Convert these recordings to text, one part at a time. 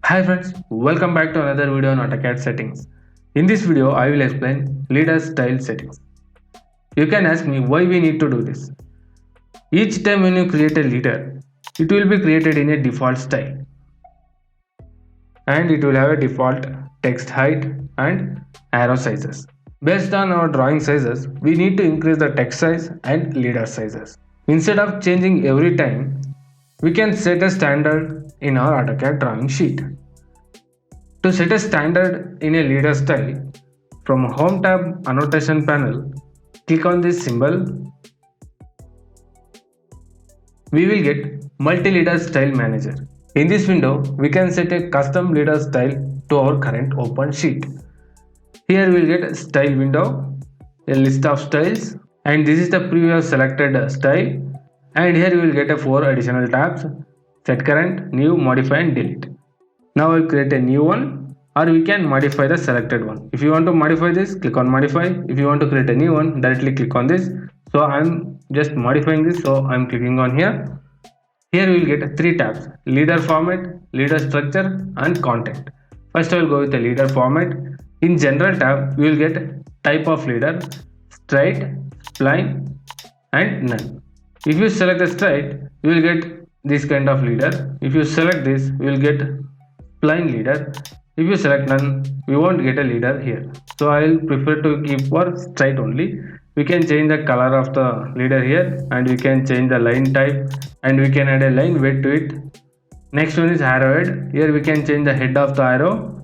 Hi friends, welcome back to another video on AutoCAD settings. In this video, I will explain leader style settings. You can ask me why we need to do this. Each time when you create a leader, it will be created in a default style and it will have a default text height and arrow sizes. Based on our drawing sizes, we need to increase the text size and leader sizes. Instead of changing every time, we can set a standard in our AutoCAD drawing sheet. To set a standard in a leader style, from Home tab Annotation panel, click on this symbol. We will get Multi-Leader Style Manager. In this window, we can set a custom leader style to our current open sheet. Here we will get a style window, a list of styles, and this is the previous selected style. And here you will get a 4 additional tabs: Set Current, New, Modify and Delete. Now I will create a new one, or we can modify the selected one. If you want to modify this, click on modify. If you want to create a new one, directly click on this. So I'm just modifying this, so I'm clicking on here. Here we will get 3 tabs: leader format, leader structure and content. First I will go with the leader format. In general tab, we will get type of leader, straight, spline and none. If you select the straight, you will get this kind of leader. If you select this, you will get spline leader. If you select none, we won't get a leader here. So I will prefer to keep for straight only. We can change the color of the leader here, and we can change the line type, and we can add a line weight to it. Next one is arrowhead. Here we can change the head of the arrow.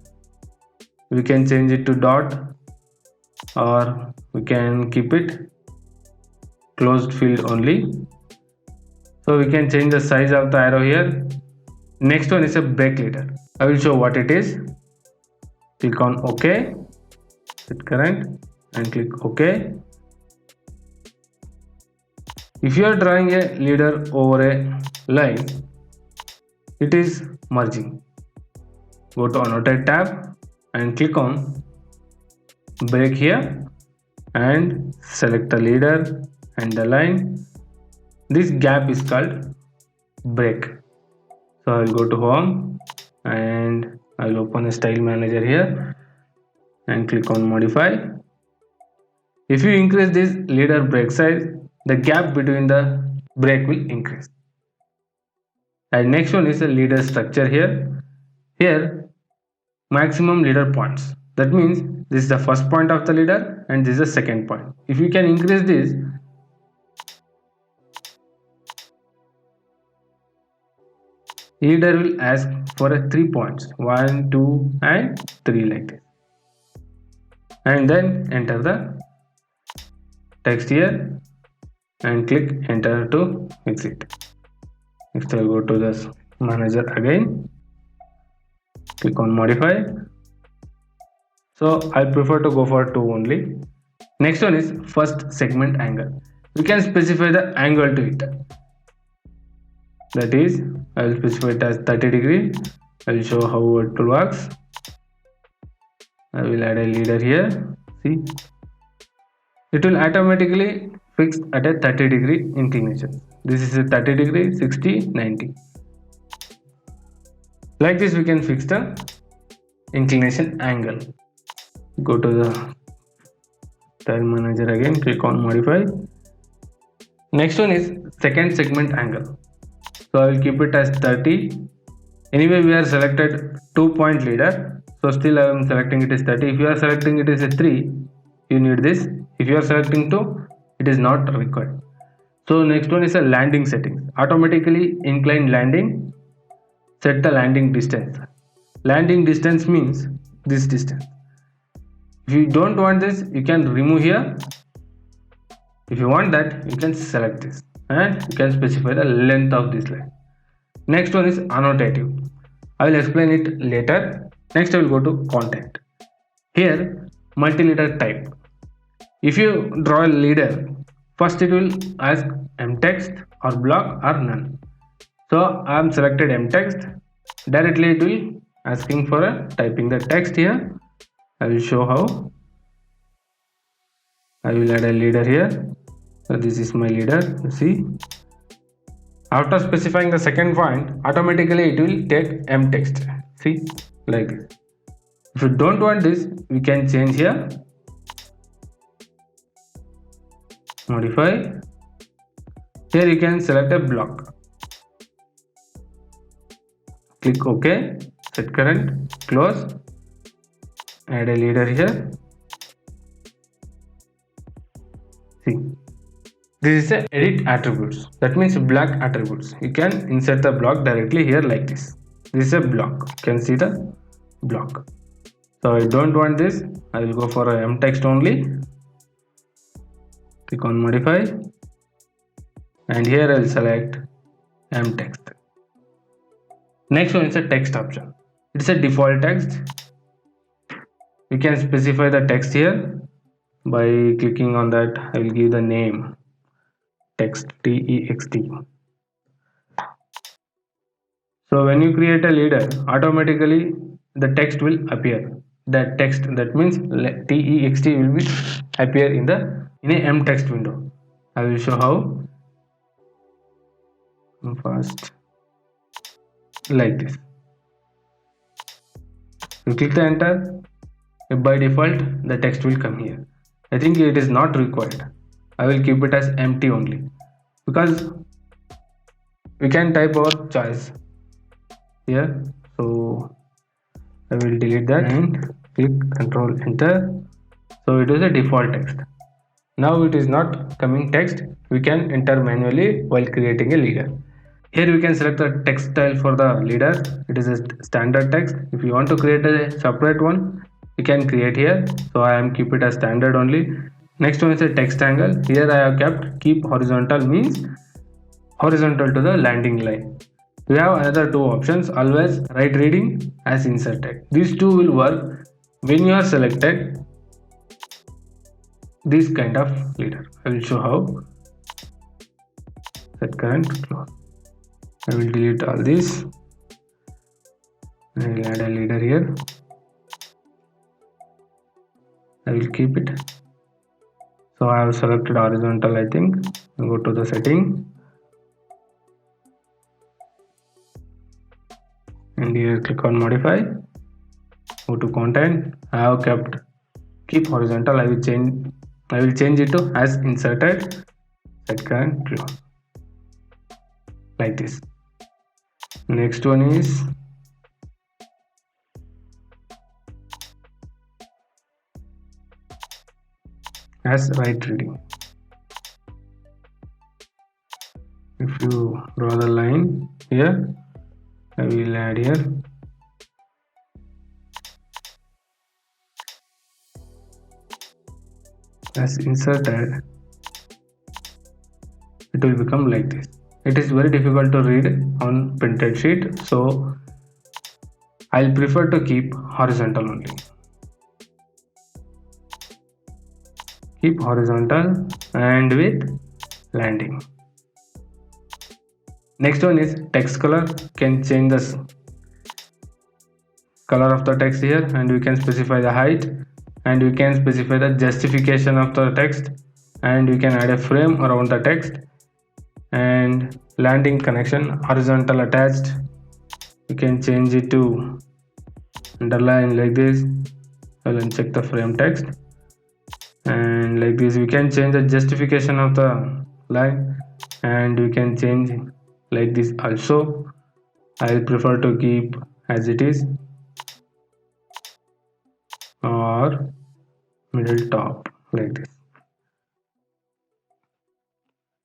We can change it to dot, or we can keep it closed field only. So we can change the size of the arrow here. Next one is a break leader. I will show what it is. Click on OK, set current and click OK. If you are drawing a leader over a line, it is merging. Go to Annotate tab and click on break here and select the leader and the line. This gap is called break. So I will go to Home and I will open a style manager here and click on modify. If you increase this leader break size, the gap between the break will increase. And next one is a leader structure here. Here maximum leader points. That means this is the first point of the leader and this is the second point. If you can increase this, leader will ask for a 3 points, 1, 2 and 3 like this, and then enter the text here and click enter to exit. Next I'll go to the manager again, click on modify. So I prefer to go for 2 only. Next one is first segment angle. We can specify the angle to it. That is, I will specify it as 30 degree. I will show how it works. I will add a leader here. See, it will automatically fix at a 30 degree inclination. This is a 30 degree, 60, 90. Like this we can fix the inclination angle. Go to the style manager again, click on modify. Next one is second segment angle. So I will keep it as 30. Anyway, we are selected 2-point leader, so still I am selecting it as 30. If you are selecting it as a 3, you need this. If you are selecting 2, it is not required. So next one is a landing settings. Automatically incline landing. Set the landing distance. Landing distance means this distance. If you don't want this, you can remove here. If you want that, you can select this and you can specify the length of this line. Next one is annotative. I will explain it later. Next I will go to content. Here multi-leader type. If you draw a leader, first it will ask mtext or block or none. So I am selected mtext. Directly it will asking for a typing the text here. I will show how. I will add a leader here. So this is my leader. See, after specifying the second point, automatically it will take mtext. See, like this. If you don't want this, we can change here, modify. Here you can select a block, click OK, set current, close, add a leader here. See, this is a edit attributes, that means block attributes. You can insert the block directly here like this. This is a block, you can see the block. So I don't want this, I will go for a M text only, click on modify, and here I will select M text. Next one is a text option. It's a default text. You can specify the text here by clicking on that. I will give the name text, text. So when you create a leader, automatically the text will appear. That text, that means text will be appear in a M text window. I will show how. First, like this. You click the enter. By default, the text will come here. I think it is not required. I will keep it as empty only, because we can type our choice here. So I will delete that and click Control Enter. So it is a default text. Now it is not coming text. We can enter manually while creating a leader. Here we can select the text style for the leader. It is a standard text. If you want to create a separate one, you can create here. So I am keep it as standard only. Next one is a text angle. Here I have kept keep horizontal, means horizontal to the landing line. We have another two options, always right reading as inserted. These two will work when you are selected this kind of leader. I will show how. Set current, close. I will delete all this. I will add a leader here. I will keep it. So I have selected horizontal, I think. I'll go to the setting. And here click on modify. Go to content. I have kept keep horizontal. I will change it to as inserted. Set current, close. Like this. Next one is as right reading. If you draw the line here, I will add here. As inserted, it will become like this. It is very difficult to read on printed sheet, so I'll prefer to keep horizontal only. Keep horizontal and with landing. Next one is text color. Can change the color of the text here, and we can specify the height, and we can specify the justification of the text, and we can add a frame around the text, and landing connection horizontal attached. You can change it to underline like this. I will uncheck the frame text, and like this we can change the justification of the line, and we can change like this also. I will prefer to keep as it is, or middle top like this.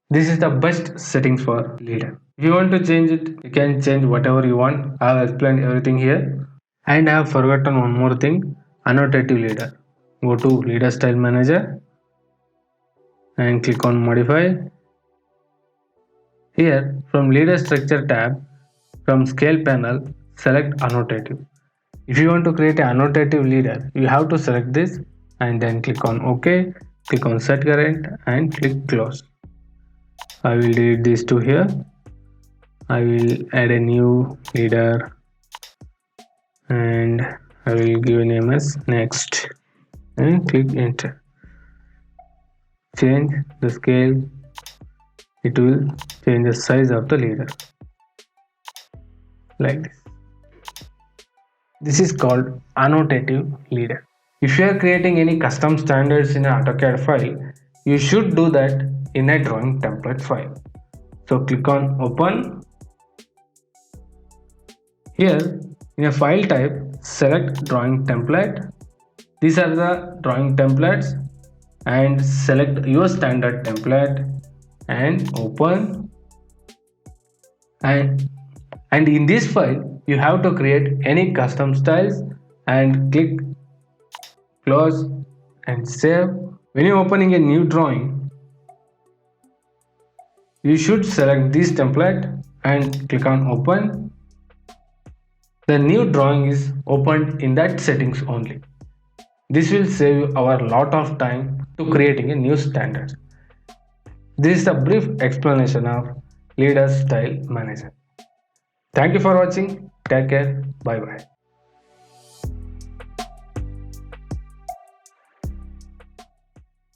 This is the best settings for leader. If you want to change it, you can change whatever you want. I have explained everything here. And I have forgotten one more thing, annotative leader. Go to leader style manager and click on modify. Here from leader structure tab, from scale panel, select annotative. If you want to create an annotative leader, you have to select this and then click on OK, click on set current and click close. I will delete these two here. I will add a new leader and I will give a name as next and click enter. Change the scale. It will change the size of the leader like this. This is called annotative leader. If you are creating any custom standards in an AutoCAD file, you should do that in a drawing template file. So click on open. Here in a file type, select drawing template. These are the drawing templates, and select your standard template and open. And in this file you have to create any custom styles and click close and save. When you're opening a new drawing, you should select this template and click on open. The new drawing is opened in that settings only. This will save our lot of time to creating a new standard. This is a brief explanation of Leader Style Manager. Thank you for watching. Take care. Bye bye.